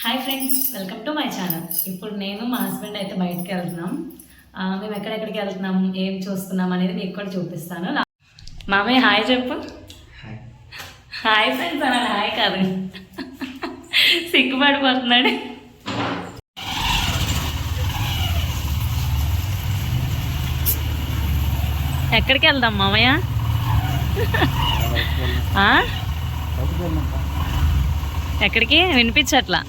Hi friends, welcome to my channel. ఇప్పుడు నేను మా హస్బెండ్ అయితే బయటకు వెళ్తున్నాం. మేము ఎక్కడెక్కడికి వెళ్తున్నాం, ఏం చూస్తున్నాం అనేది మీకు కూడా చూపిస్తాను. మామయ్య హాయ్ చెప్పు. హాయ్ ఫ్రెండ్స్ అన్నాడు, హాయ్ కాదు. సిగ్గుపడిపోతున్నాడు. ఎక్కడికి వెళ్దాం మామయ్య? ఎక్కడికి వినిపించట్లా.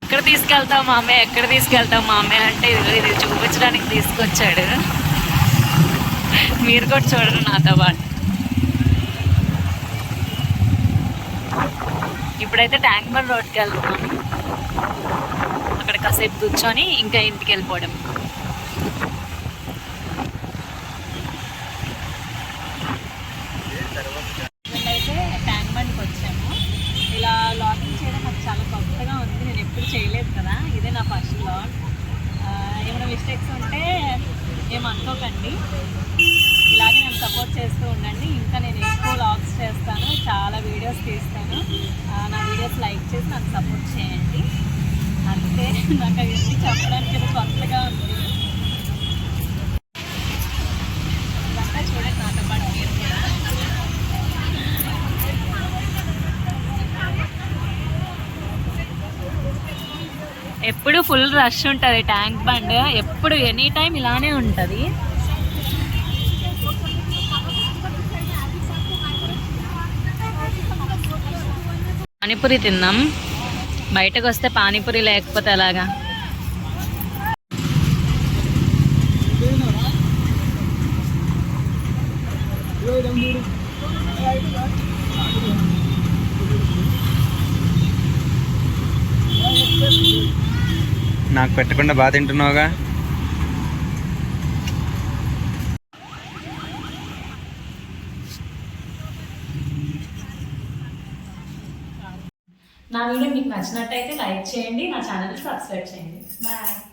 ఎక్కడ తీసుకెళ్తావు మామయ్య, ఎక్కడ తీసుకెళ్తావు మామయ్య అంటే ఇది చూపించడానికి తీసుకొచ్చాడు. మీరు కూడా చూడరు నాతో పాటు. ఇప్పుడైతే ట్యాంక్ బండ్ రోడ్కి వెళ్తున్నాము. అక్కడ కాసేపు కూర్చొని ఇంకా ఇంటికి వెళ్ళిపోవడం. అయితే ట్యాంక్ బండ్కి వచ్చాము. ఇలా లాగింగ్ చేయడం నాకు చాలా కొత్తగా ఉంది. నేను ఎప్పుడు చేయలేదు కదా, ఇదే నా ఫస్ట్ లాగ్. ఏమైనా మిస్టేక్స్ ఉంటే ఏమనుకోకండి. ఇలాగే నేను సపోర్ట్ చేస్తూ ఉండండి. ఇంకా నేను ఎక్కువ లాగ్స్ చేస్తాను, చాలా వీడియోస్ తీస్తాను. నా వీడియోస్ లైక్ చేసి నన్ను సపోర్ట్ చేయండి. అంతే, నాకు అవన్నీ చెప్పడానికి ఇది కొత్తగా ఉంది. ఇదంతా చూడండి నాతో పాటు మీరు కూడా. ఎప్పుడు ఫుల్ రష్ ఉంటుంది ట్యాంక్ బండ్. ఎప్పుడు ఎనీ టైం ఇలానే ఉంటుంది. పానీపూరి తిన్నాం. బయటకు వస్తే పానీపూరి లేకపోతే ఎలాగా. నాకు పెట్టకుండా బాగా తింటున్నావుగా. నా వీడియో మీకు నచ్చినట్టయితే లైక్ చేయండి, నా ఛానల్ని సబ్స్క్రైబ్ చేయండి. బాయ్.